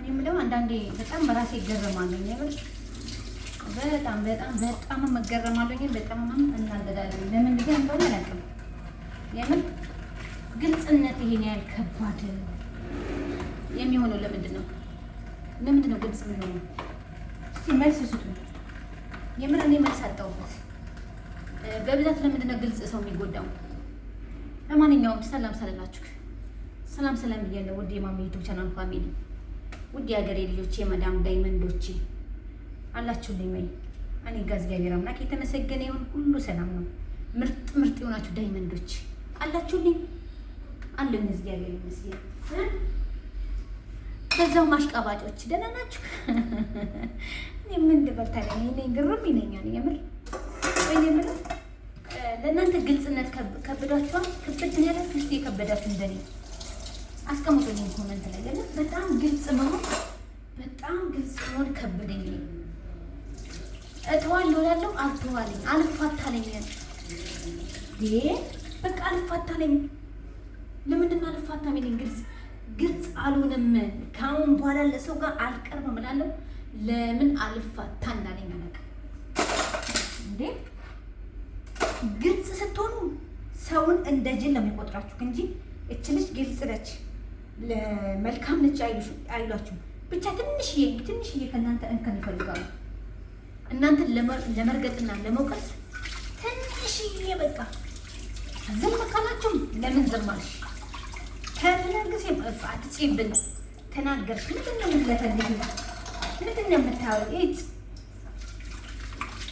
የምለው አንዳንዴ በጣም በራሴ ይገረማለሁ። በጣም መገረማለሁ። በጣም እናደዳለሁ። ለምን ጊዜ እንደሆነ አላውቅም። የምን ግልጽነት ይሄን ያህል ከባድ የሚሆነው ለምንድን ነው? ለምንድን ነው ግልጽ የሚሆነው? እስቲ መልስ ስጡ። የምን እኔ መልስ አጣሁበት። በብዛት ለምንድን ነው ግልጽ ሰው የሚጎዳው? ለማንኛውም ሰላም ሰላላችሁ። ሰላም ብያለሁ። ውድ የማሚ ዩቲዩብ ቻናል ፋሚሊ፣ ውድ የሀገሬ ልጆች፣ የመዳም ዳይመንዶች አላችሁልኝ ወይ? እኔ ጋር እግዚአብሔር አምላክ የተመሰገነ ይሁን፣ ሁሉ ሰላም ነው። ምርጥ የሆናችሁ ዳይመንዶች አላችሁልኝ አለኝ። እግዚአብሔር ይመስገን። ከዛው ማሽቃባጮች ደህና ናችሁ? ምን ልበልታለኝ? እኔ ግርም ይለኛል የምር። ወይ የምር ለእናንተ ግልጽነት ከበዳችኋል? ክብድ ነው ያላችሁ? እስኪ የከበዳችሁ እንደኔ አስቀምጡልኝ ኮመንት ላይ። ለምን በጣም ግልጽ መሆን ከበደኝ። እተዋለሁ እላለሁ፣ አልተዋለኝ፣ አልፋታለኝ። በቃ አልፋታለኝ። ለምንድን ነው አልፋታም? ግልጽ አልሆነም። ከአሁን በኋላ ለሰው ጋር አልቀርብም እላለሁ። ለምን አልፋታ እንዳለኝ አላውቅም። እንዴ ግልጽ ስትሆኑ ሰውን እንደ ጅል ነው የሚቆጥራችሁ እንጂ እች ልጅ ግልጽ ነች፣ ለመልካም ነች አይሏችሁም። ብቻ ትንሽዬ ከእናንተ እንከን ይፈልጋሉ። እናንተን ለመርገጥና ለመውቀስ ትንሽዬ በቃ ዝም ካላችሁም ለምን ዝም አልሽ? ከተናገርሽ አትጪብን። ተናገርሽ ምንድን ነው የምትለፈልጊ? ምንድን ነው የምታወሪው?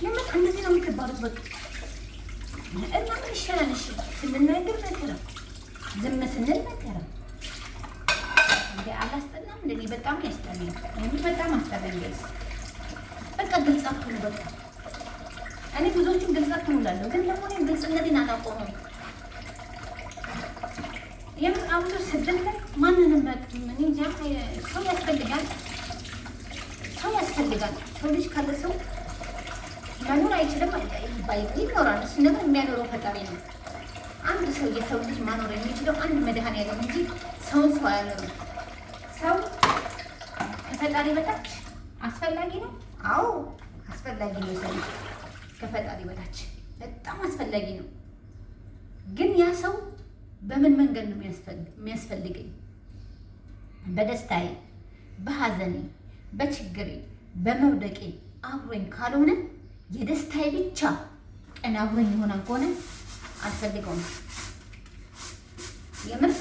የምር እንደዚህ ነው የምትባሉት። በቃ እና ምን ይሻላል? እሺ ስንናገር መከረም፣ ዝም ስንል መከረም። እንደ አላስጠላም? እንደኔ በጣም ያስጠላል። በጣም አስጠላኝ። በቃ ግልጽ አትሁኑ። በቃ እኔ ብዙዎቹን ግልጽ አትሁኑ እላለሁ፣ ግን ደግሞ እኔ ግልጽነቴን አላቆመም። የምን አብሮ ስድብ ላይ ማንንም እኔ እንጃ። ሰው ያስፈልጋል። ሰው ልጅ ካለ ሰው መኖር አይችልም ይኖራል። እሱ ደግሞ የሚያኖረው ፈጣሪ ነው። አንድ ሰው የሰው ልጅ ማኖር የሚችለው አንድ መድኃኒዓለም እንጂ ሰው አያኖርም። ሰው ከፈጣሪ በታች አስፈላጊ ነው። አዎ አስፈላጊ ነው። ሰው ከፈጣሪ በታች በጣም አስፈላጊ ነው። ግን ያ ሰው በምን መንገድ ነው የሚያስፈልገኝ? በደስታዬ፣ በሐዘኔ፣ በችግሬ፣ በመውደቄ አብሮኝ ካልሆነ የደስታዬ ብቻ ቀን አብሮኝ የሆነ ከሆነ አልፈልገውም። የምር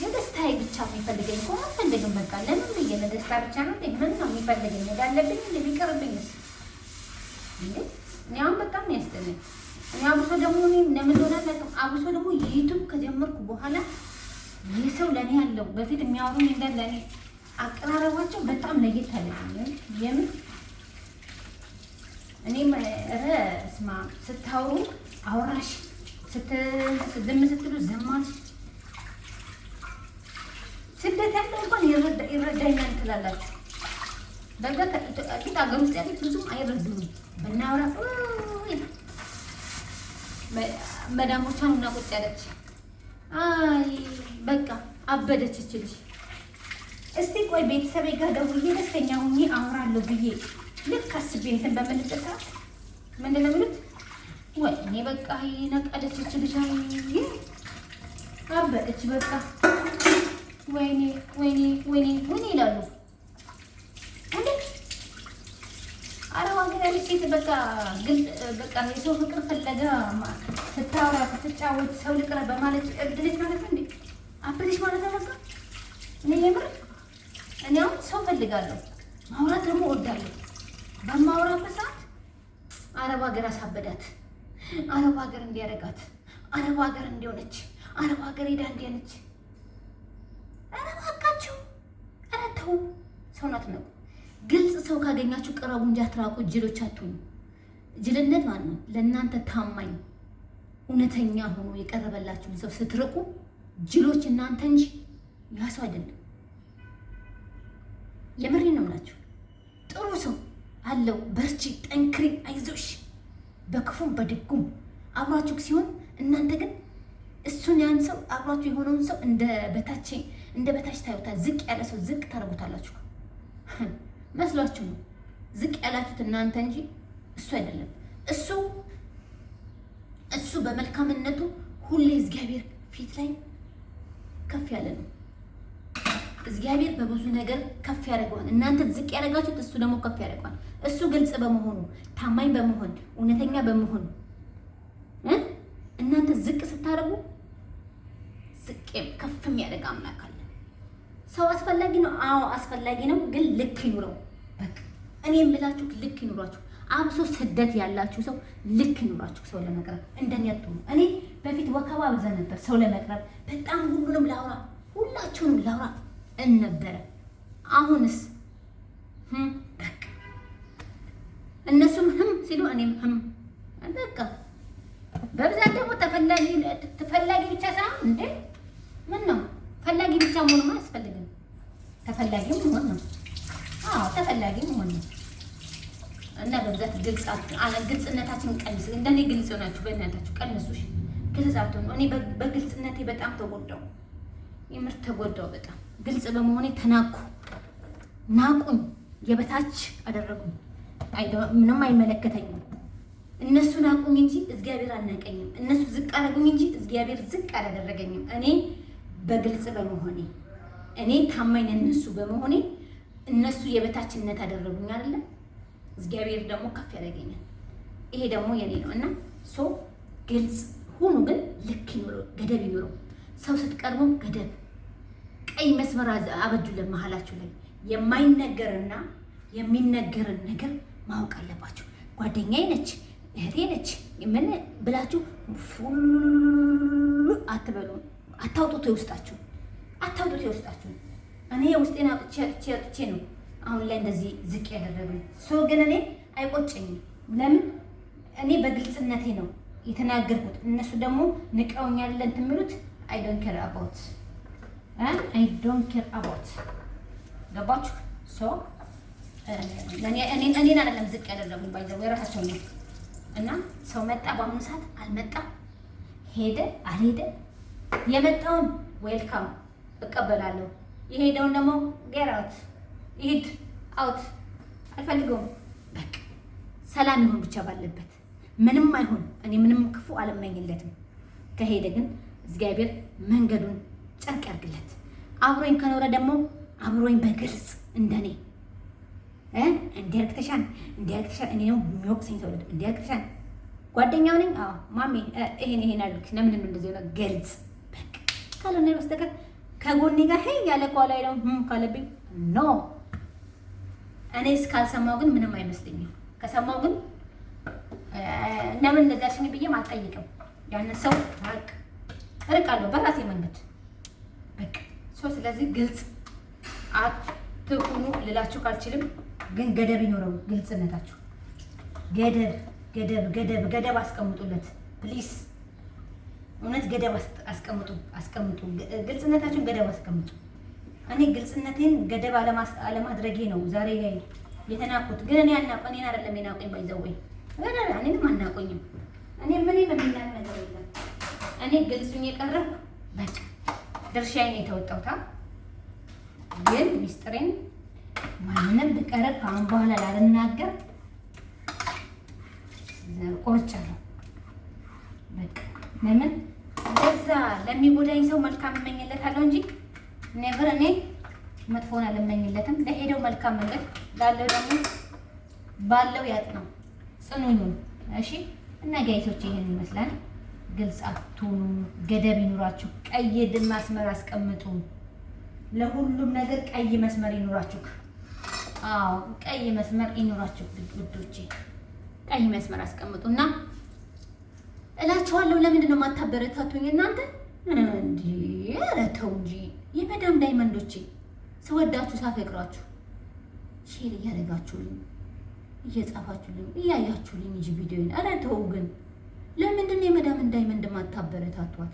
የደስታዬ ብቻ የሚፈልገኝ ከሆነ አልፈልግም። በቃ ለምን ብዬ ለደስታ ብቻ ነው ምን ነው የሚፈልገኝ? እንዳለብኝ እንደሚቀርብኝስ እንዴ? እኔ አሁን በጣም ያስጠላኝ። እኔ አብሶ ደግሞ ለምን እንደሆነ አላውቅም። አብሶ ደግሞ ዩቲዩብ ከጀመርኩ በኋላ የሰው ለኔ ያለው በፊት የሚያወሩኝ እንዳለ ለኔ አቀራረባቸው በጣም ለየት አለ። የምን እኔም ስማ ስታወሩ አወራሽ፣ ዝም ስትሉ ዝም አልሽ። ስደት ያለው እንኳን ይረዳኛል ትላላችሁ። በእርግጥ ፊት ሀገር ውስጥ ያሉት ብዙም አይረዱም። ብናወራ መዳሞቿን እና ቁጭ ያለች አይ በቃ አበደች እችልሽ። እስቲ ቆይ ቤተሰቤ ጋር ደውዬ ደስተኛ ሁኜ አወራለሁ ብዬ ልክ አስቤ እንትን በምልበት ሰዓት ምንድን ነው የሚሉት? ወይ እኔ በቃ ነቀደች እችልሽ፣ አበደች በቃ ወይኔ ይላሉ። እንዴ አረብ ሀገር ያለች ሴት በቃ የሰው ፍቅር ፈለጋ ስታወራ ስትጫወት ሰው ልቅረብ በማለት እብድልሽ ማለት ነው እንዴ? አብድልሽ ማለት ነው። በቃ እኔ የምር እኔ አሁን ሰው ፈልጋለሁ፣ ማውራት ደግሞ እወዳለሁ። በማውራበት ሰዓት አረብ ሀገር አሳበዳት፣ አረብ ሀገር እንዲያደርጋት፣ አረብ ሀገር እንዲሆነች፣ አረብ ሀገር ሄዳ እንዲሆነች። ኧረ እባካችሁ ኧረ ተው፣ ሰውን አትነቁ። ግልጽ ሰው ካገኛችሁ ቅረቡ እንጂ አትራቁ። ጅሎች አትሁኑ። ጅልነት ማለት ነው ለእናንተ ታማኝ እውነተኛ ሆኖ የቀረበላችሁን ሰው ስትርቁ ጅሎች እናንተ እንጂ ያ ሰው አይደለም። የምሬን ነው የምላችሁ። ጥሩ ሰው አለው፣ በርቺ፣ ጠንክሪ፣ አይዞሽ በክፉም በድጉም አብሯችሁ ሲሆን እናንተ ግን እሱን ያን ሰው አብሯችሁ የሆነውን ሰው እንደ በታች ታዩታ። ዝቅ ያለ ሰው ዝቅ ታደርጉታላችሁ መስሏችሁ ነው ዝቅ ያላችሁት እናንተ እንጂ እሱ አይደለም። እሱ በመልካምነቱ ሁሌ እግዚአብሔር ፊት ላይ ከፍ ያለ ነው። እግዚአብሔር በብዙ ነገር ከፍ ያደርገዋል። እናንተ ዝቅ ያደርጋችሁት፣ እሱ ደግሞ ከፍ ያደርገዋል። እሱ ግልጽ በመሆኑ ታማኝ በመሆን እውነተኛ በመሆን እናንተ ዝቅ ስታደርጉ ዝቅ ከፍ የሚያደርግ አምላክ አለ። ሰው አስፈላጊ ነው። አዎ አስፈላጊ ነው፣ ግን ልክ ይኑረው። በቃ እኔ የምላችሁ ልክ ይኑራችሁ። አብሶ ስደት ያላችሁ ሰው ልክ ይኑራችሁ። ሰው ለመቅረብ እንደኔቱ እኔ በፊት ወከባ በዛ ነበር። ሰው ለመቅረብ በጣም ሁሉንም ላውራ፣ ሁላችሁንም ላውራ እንነበረ። አሁንስ በቃ እነሱም ሲሉ እኔም በቃ በብዛት ደግሞ ተፈላጊ ብቻ ሳይሆን እንዴ ምን ነው ፈላጊ ብቻ መሆን አያስፈልግም። ተፈላጊም መሆን ነው። አዎ ተፈላጊም መሆን ነው። እና በብዛት ግልጽነታችንን ቀንስ። እንደኔ ግልጽ ሆናችሁ በእናታችሁ ቀንሱ። ግልጽ አትሆኑ። እኔ በግልጽነቴ በጣም ተጎዳው፣ የምር ተጎዳው በጣም ግልጽ በመሆኔ ናቁኝ፣ የበታች አደረጉኝ። ምንም አይመለከተኝም። እነሱ ናቁኝ እንጂ እግዚአብሔር አልናቀኝም። እነሱ ዝቅ አደረጉኝ እንጂ እግዚአብሔር ዝቅ አላደረገኝም። እኔ በግልጽ በመሆኔ እኔ ታማኝ እነሱ በመሆኔ እነሱ የበታችነት አደረጉኝ አይደለ? እግዚአብሔር ደግሞ ከፍ ያደርገኛል። ይሄ ደግሞ የኔ ነው እና ግልጽ ሁኑ፣ ግን ልክ ይኑረው፣ ገደብ ይኑረው። ሰው ስትቀርቡ ገደብ፣ ቀይ መስመር አበጁለት መሀላችሁ ላይ። የማይነገርና የሚነገርን ነገር ማወቅ አለባችሁ። ጓደኛዬ ነች፣ እህቴ ነች ምን ብላችሁ አትበሉ። አታውጡት የውስጣችሁ፣ አታውጡት የውስጣችሁ። እኔ የውስጤን አውጥቼ ነው አሁን ላይ እንደዚህ ዝቅ ያደረጉኝ። ግን እኔ አይቆጨኝም። ለምን እኔ በግልጽነቴ ነው የተናገርኩት። እነሱ ደግሞ ንቀውኛል እንትን የሚሉት አይ ዶንት ኬር አባውት ገባችሁ? እኔን አይደለም ዝቅ ያደረጉኝ፣ ባይዘው የራሳቸው ነው። እና ሰው መጣ በአሁኑ ሰዓት አልመጣ፣ ሄደ አልሄደ፣ የመጣውን ዌልካም እቀበላለሁ፣ የሄደውን ደግሞ ጌት አውት ይሄድ አውት አልፈልገውም። በቃ ሰላም ይሁን ብቻ ባለበት፣ ምንም አይሁን። እኔ ምንም ክፉ አልመኝለትም። ከሄደ ግን እግዚአብሔር መንገዱን ጨርቅ ያርግለት። አብሮኝ ከኖረ ደግሞ አብሮኝ በግልጽ እንደኔ እንዲያርክተሻን እኔ ነው የሚወቅሰኝ ሰው እንዲያርክተሻን ጓደኛው ነኝ። አዎ ማሜ ይሄን አድርግ፣ ለምንድን ነው እንደዚህ ነው? ግልጽ በቃ ካልሆነ በስተቀር ከጎኔ ጋር ያለ ኳላ ነው ካለብኝ ኖ እኔ እስካልሰማው ግን ምንም አይመስለኝም። ከሰማው ግን ለምን እንደዛ ሽኝ ብዬም አልጠይቅም። ያን ሰው እርቃለሁ በራሴ መንገድ በቃ ስለዚህ ግልጽ አትሁኑ ልላችሁ ካልችልም፣ ግን ገደብ ይኖረው ግልጽነታችሁ። ገደብ አስቀምጡለት ፕሊስ። እውነት ገደብ አስቀምጡ። ግልጽነታችሁን ገደብ አስቀምጡ። እኔ ግልጽነቴን ገደብ አለማድረጌ ነው ዛሬ ላይ የተናኩት። ግን እኔ እኔን አይደለም የናቁኝ፣ ባይዘወይ እኔንም አናቁኝም። እኔ ምንም የሚናቅ ነገር የለም። እኔ ግልጹኝ የቀረብኩ በቃ ድርሻዬን የተወጣሁት። ግን ሚስጥሬን ማንንም ብቀርብ ከአሁን በኋላ ላልናገር ቆርጫለሁ። በቃ ለምን በዛ ለሚጎዳኝ ሰው መልካም እመኝለታለሁ እንጂ ኔቨር እኔ መጥፎን አልመኝለትም። ለሄደው መልካም መንገድ ላለው ደግሞ ባለው ያጥነው ጽኑ ይሁን። እሺ እና ጋይሶች ይሄን ይመስላል። ግልጽ አትሁኑ፣ ገደብ ይኑራችሁ። ቀይ መስመር አስቀምጡ። ለሁሉም ነገር ቀይ መስመር ይኑራችሁ። አዎ ቀይ መስመር ይኑራችሁ ውዶቼ፣ ቀይ መስመር አስቀምጡና እላችኋለሁ። ለምንድን ነው የማታበረታቱኝ እናንተ? እንዴ ኧረ ተው እንጂ የመዳም ዳይመንዶቼ፣ ስወዳችሁ ሳፈቅራችሁ ሼር እያደረጋችሁልኝ እየጻፋችሁልኝ እያያችሁልኝ እንጂ ቪዲዮን። ኧረ ተው ግን ለምንድን ነው የመዳምን ዳይመንድ ማታበረታቷት?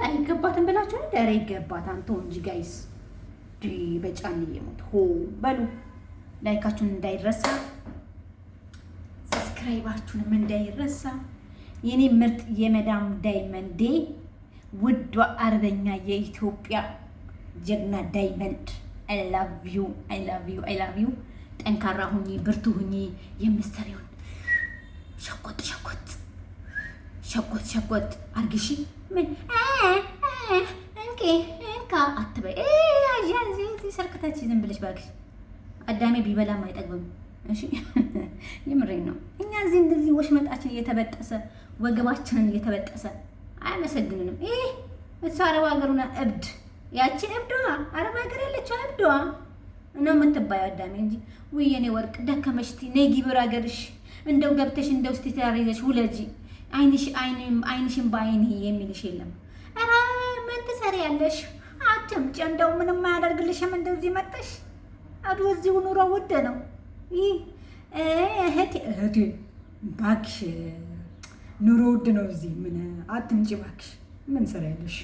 አይገባትም ብላችሁ ነው? ኧረ ይገባታል። ተው እንጂ ጋይስ፣ በጫን እየሞት ሆ በሉ። ላይካችሁን እንዳይረሳ፣ ሰብስክራይባችሁንም እንዳይረሳ። የኔ ምርጥ የመዳም ዳይመንዴ ውዷ አርበኛ የኢትዮጵያ ጀግና ዳይመንድ አይ ላቭ ዩ አይ ላቭ ዩ አይ ላቭ ዩ። ጠንካራ ሁኚ፣ ብርቱ ሁኚ። የምትሰሪውን ሸቆጥ ሸቆጥ ሸቆጥ ሸቆጥ አርግሺ። ምን እንኪ እንካ አትበይ። ሰርክታች ዝም ብለሽ እባክሽ። አዳሜ ቢበላም አይጠግብም። እሺ የምሬን ነው። እኛ እዚህ እንደዚህ ወሽመጣችን እየተበጠሰ ወገባችንን እየተበጠሰ አያመሰግንንም። እሷ አረብ ሀገሩና እብድ ያቺ እብዷ አረብ ሀገር ያለችው እብዷ ነው የምትባየው አዳሜ እንጂ ውይ የኔ ወርቅ ደከመሽ ነይ ግብር ሀገርሽ እንደው ገብተሽ እንደው እስቲ ተያይዘሽ ውለጂ አይንሽን በአይን የሚልሽ የለም። ኧረ ምን ትሰሪያለሽ? አትምጪ። እንደው ምንም አያደርግልሽም። እንደዚህ መጣሽ አዱ እዚሁ ኑሮ ውድ ነው። እህቴ እባክሽ ኑሮ ውድ ነው እዚህ። ምን አትምጪ እባክሽ። ምን ትሰሪያለሽ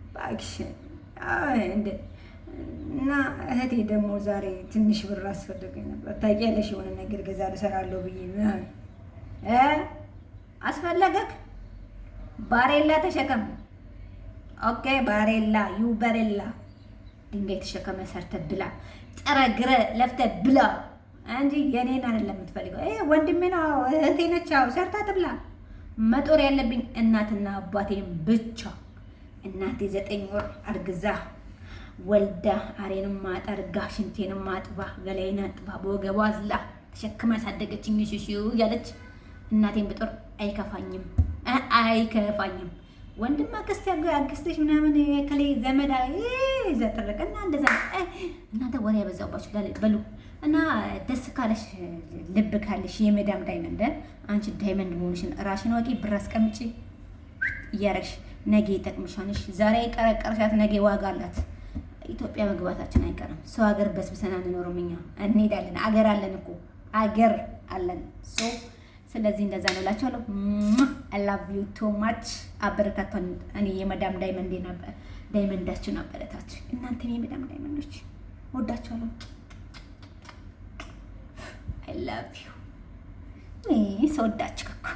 እባክሽ? እና እህቴ ደግሞ ዛሬ ትንሽ ብር አስፈልገኝ ነበር። ታውቂያለሽ የሆነ ነገር ገዛ እሰራለሁ ብዬ አስፈለገክ? ባሬላ ተሸከም። ኦኬ ባሬላ በሬላ ድንጋይ ተሸከመ ሰርተህ ብላ፣ ጠረግረ ለፍተህ ብላ እንጂ የኔን አይደለም የምትፈልገው። ወንድሜ ነው እህቴ ነች። ሰርታ ትብላ። መጦር ያለብኝ እናትና አባቴን ብቻ። እናቴ 9 ወር አርግዛ ወልዳ አሬንም ማጠርጋ ሽንቴንም ማጥባ ገላይን አጥባ በወገቧ አዝላ ተሸክማ ያሳደገችኝ ሽሽው ያለች እናቴን ብጦር አይከፋኝም አይከፋኝም። ወንድም አክስትሽ ምናምን ከሌ ዘመዳ ዘጠረቀና እንደዛ እናንተ ወሬ ያበዛባችሁ በሉ። እና ደስ ካለሽ ልብ ካለሽ የመዳም ዳይመንድ አንቺ ዳይመንድ መሆንሽን ራሽን ወቂ። ብር አስቀምጪ እያረግሽ ነገ ይጠቅምሻንሽ። ዛሬ ቀረቀርሻት ነገ ዋጋ አላት። ኢትዮጵያ መግባታችን አይቀርም። ሰው ሀገር በስብሰና እንኖርም። እኛ እንሄዳለን። አገር አለን እኮ አገር አለን። ስለዚህ እንደዛ ነው እላችኋለሁ። አይ ላቭ ዩ ቱ ማች። አበረታቷን። እኔ የመዳም ዳይመንዳችን አበረታችሁ። እናንተም የመዳም ዳይመንዶች ወዳችኋለሁ። አይ ላቭ ዩ ሰው ወዳችሁ እኮ